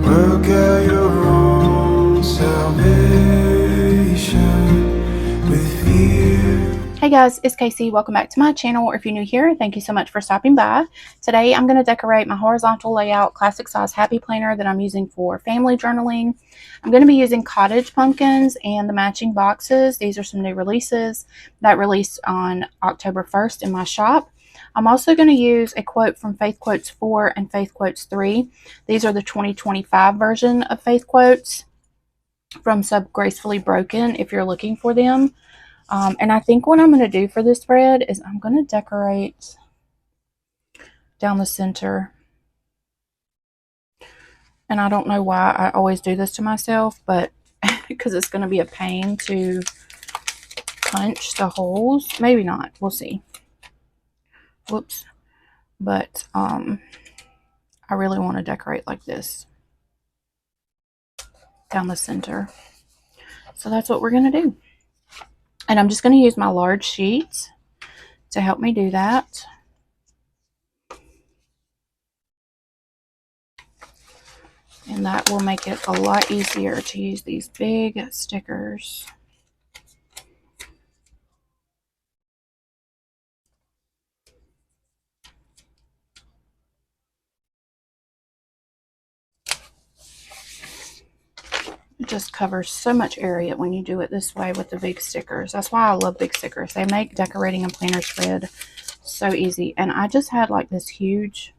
Work out your own salvation with fear. Hey guys, it's Casey. Welcome back to my channel, or if you're new here, thank you so much for stopping by. Today I'm going to decorate my horizontal layout classic size happy planner that I'm using for family journaling. I'm going to be using cottage pumpkins and the matching boxes. These are some new releases that released on October 1st in my shop. I'm also going to use a quote from Faith Quotes 4 and Faith Quotes 3. These are the 2025 version of Faith Quotes from Sub Gracefully Broken if you're looking for them. And I think what I'm going to do for this spread is I'm going to decorate down the center. And I don't know why I always do this to myself, but because it's going to be a pain to punch the holes. Maybe not. We'll see. Whoops. But I really want to decorate like this down the center. So that's what we're going to do. And I'm just going to use my large sheets to help me do that. And that will make it a lot easier to use these big stickers. It just covers so much area when you do it this way with the big stickers. That's why I love big stickers. They make decorating a planner spread so easy. And I just had like this huge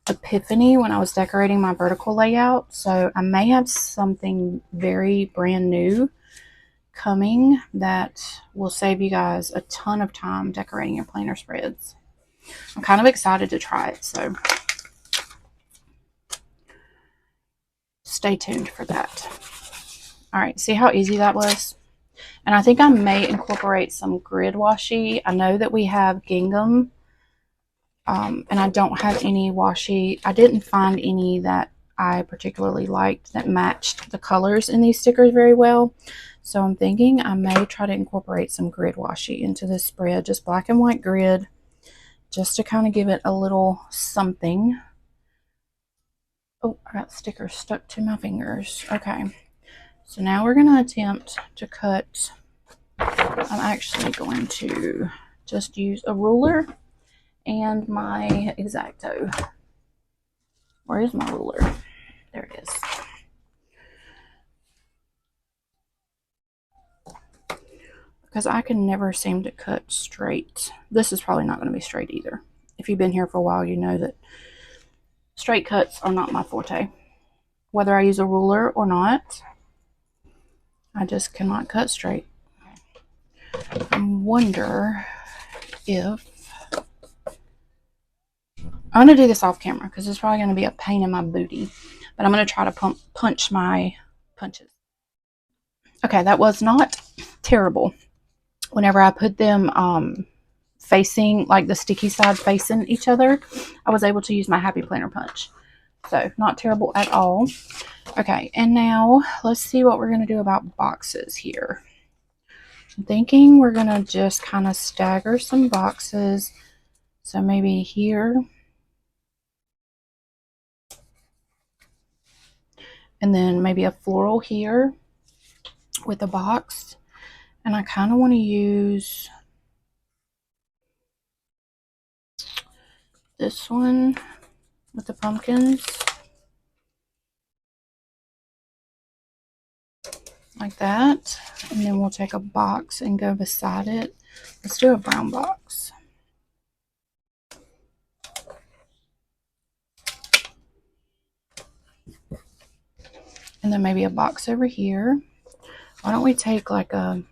epiphany when I was decorating my vertical layout. So I may have something very brand new coming that will save you guys a ton of time decorating your planner spreads. I'm kind of excited to try it, so stay tuned for that. All right, see how easy that was? And I think I may incorporate some grid washi. I know that we have Gingham, and I don't have any washi. I didn't find any that I particularly liked that matched the colors in these stickers very well. So I'm thinking I may try to incorporate some grid washi into this spread, just black and white grid, just to kind of give it a little something. Oh, I got stickers stuck to my fingers. Okay, so now we're going to attempt to cut. I'm actually going to just use a ruler and my X-Acto. Where is my ruler? There it is. Because I can never seem to cut straight. This is probably not going to be straight either. If you've been here for a while, you know that straight cuts are not my forte. Whether I use a ruler or not, I just cannot cut straight. I wonder if I'm going to do this off camera because it's probably going to be a pain in my booty. But I'm going to try to punch my punches. Okay, that was not terrible. Whenever I put them facing, like the sticky side facing each other, I was able to use my Happy Planner punch. So, not terrible at all. Okay, and now let's see what we're going to do about boxes here. I'm thinking we're going to just kind of stagger some boxes. So, maybe here. And then maybe a floral here with a box. And I kind of want to use this one with the pumpkins. Like that. And then we'll take a box and go beside it. Let's do a brown box. And then maybe a box over here. Why don't we take like a...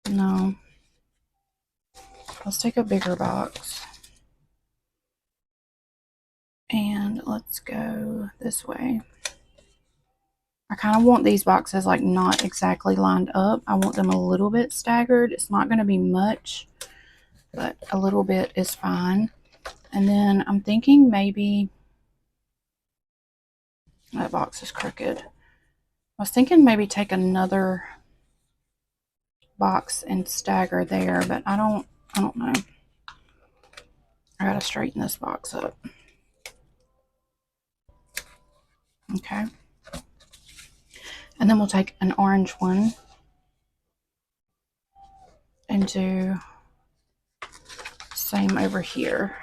No. Let's take a bigger box. And let's go this way. I kind of want these boxes like not exactly lined up. I want them a little bit staggered. It's not going to be much, but a little bit is fine. And then I'm thinking maybe... That box is crooked. I was thinking maybe take another box and stagger there, but I don't know. I gotta straighten this box up. Okay. And then we'll take an orange one and do same over here.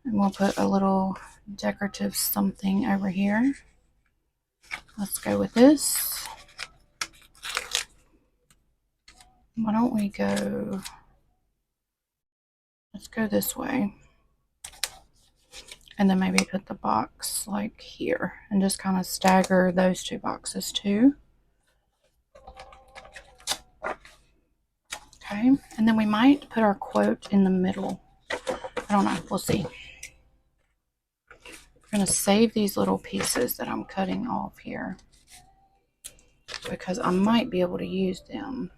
And we'll put a little decorative something over here. Let's go with this. Why don't we go, let's go this way. And then maybe put the box like here and just kind of stagger those two boxes too. Okay, and then we might put our quote in the middle. I don't know, we'll see. I'm going to save these little pieces that I'm cutting off here because I might be able to use them.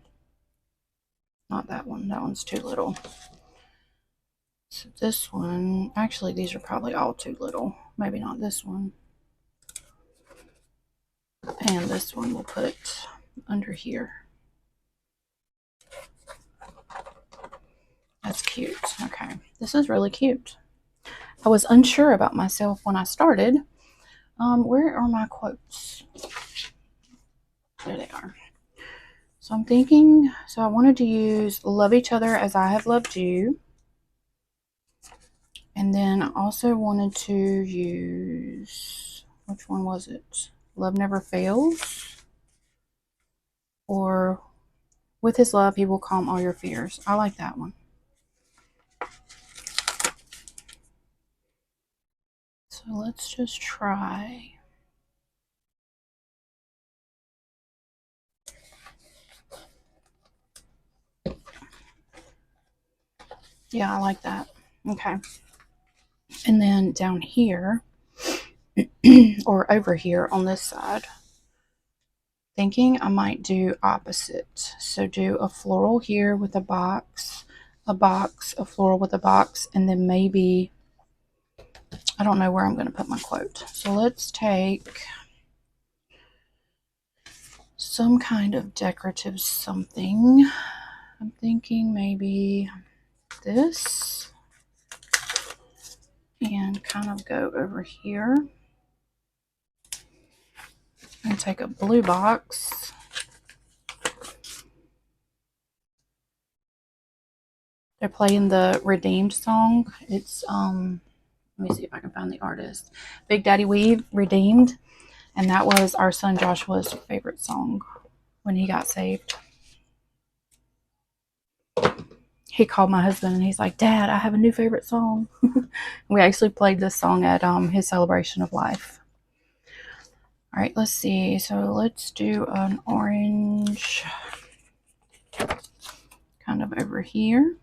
Not that one, that one's too little. So this one, actually these are probably all too little. Maybe not this one. And this one we'll put under here. That's cute. Okay, this is really cute. I was unsure about myself when I started. Where are my quotes? There they are. So I'm thinking, so I wanted to use love each other as I have loved you. And then I also wanted to use, which one was it? Love never fails. Or with his love, he will calm all your fears. I like that one. So let's just try. Yeah, I like that. Okay. And then down here, or over here on this side, thinking I might do opposite. So do a floral here with a box, a floral with a box, and then maybe, I don't know where I'm going to put my quote. So let's take some kind of decorative something. I'm thinking maybe this, and kind of go over here and take a blue box. They're playing the Redeemed song. It's let me see if I can find the artist. Big Daddy Weave, Redeemed. And that was our son Joshua's favorite song when he got saved. He called my husband and he's like, Dad, I have a new favorite song. We actually played this song at his celebration of life. All right, let's see. So let's do an orange kind of over here.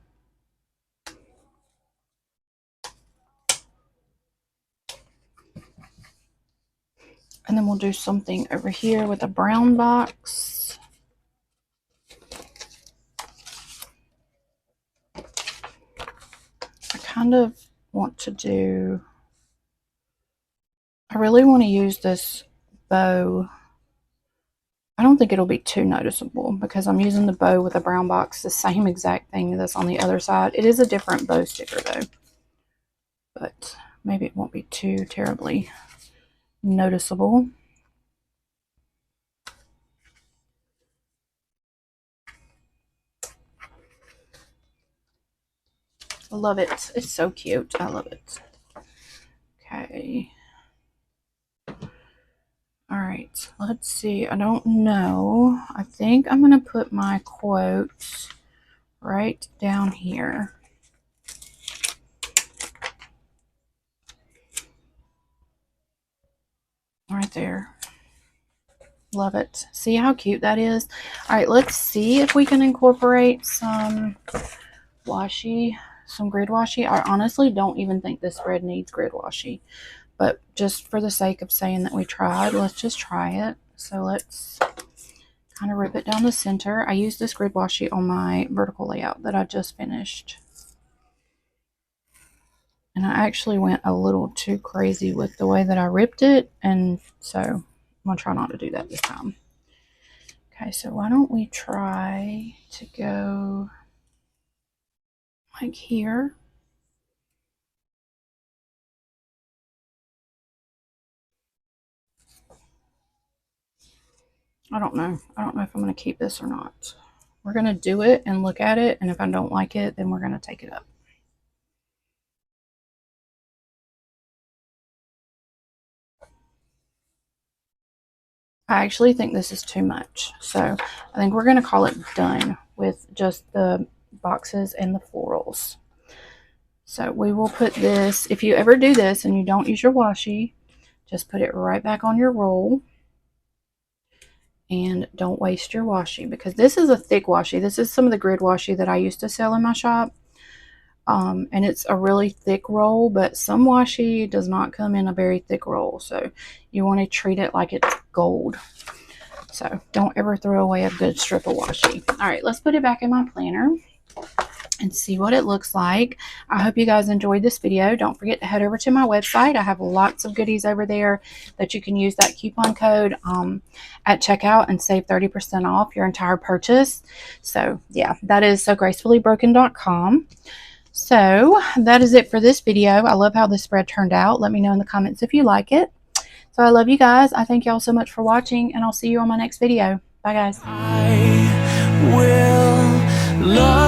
And then we'll do something over here with a brown box. I kind of want to do, I really want to use this bow. I don't think it'll be too noticeable because I'm using the bow with a brown box, the same exact thing that's on the other side. It is a different bow sticker though, but maybe it won't be too terribly noticeable. I love it. It's so cute. I love it. Okay. All right. Let's see. I don't know. I think I'm going to put my quotes right down here. Right there. Love it. See how cute that is? All right, let's see if we can incorporate some washi, some grid washi. I honestly don't even think this spread needs grid washi, but just for the sake of saying that we tried, let's just try it. So let's kind of rip it down the center. I used this grid washi on my vertical layout that I just finished. And I actually went a little too crazy with the way that I ripped it, and so I'm going to try not to do that this time. Okay, so why don't we try to go like here. I don't know. I don't know if I'm going to keep this or not. We're going to do it and look at it, and if I don't like it, then we're going to take it up. I actually think this is too much. So I think we're going to call it done with just the boxes and the florals. So we will put this, if you ever do this and you don't use your washi, just put it right back on your roll. And don't waste your washi, because this is a thick washi. This is some of the grid washi that I used to sell in my shop. And it's a really thick roll, but some washi does not come in a very thick roll. So you want to treat it like it's gold. So don't ever throw away a good strip of washi. All right, let's put it back in my planner and see what it looks like. I hope you guys enjoyed this video. Don't forget to head over to my website. I have lots of goodies over there that you can use that coupon code at checkout and save 30% off your entire purchase. So yeah, that is SoGracefullyBroken.com. So that is it for this video. I love how this spread turned out. Let me know in the comments if you like it. So I love you guys. I thank y'all so much for watching, and I'll see you on my next video. Bye guys. I will love